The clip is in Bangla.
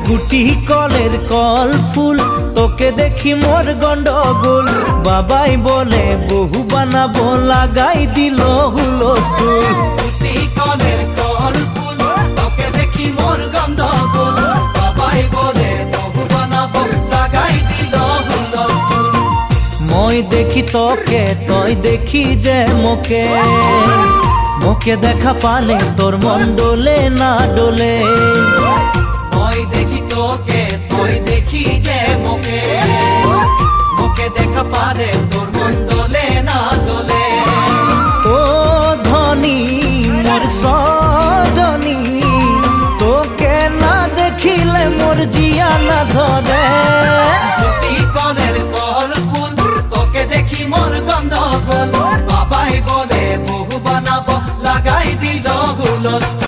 গুটি কলের কল ফুল তোকে দেখি মোর গন্ডগোল বাবাই বলে বহু বানাবো লাগাই দিল হুলস্থুল গুটি কলের কল ফুল তোকে দেখি মোর গন্ডগোল বাবাই বলে বহু বানাবো লাগাই দিল হুলস্থুল মই দেখি তোকে তই দেখি যে মোকে মোকে দেখা পালে তোর মন ডোলে না ডোলে মই দেখি তোকে তুই দেখি যে মোকে মোকে দেখা পারে তোর মন দোলে না দোলে ও ধনী মোর সজনী তোকে না দেখিলে মোর জিয়া না ধরে গুটি কলের কল ফুল তোকে দেখি মোর গন্ধগোল বাবাই বলে বহু বানাবো লাগাই দিল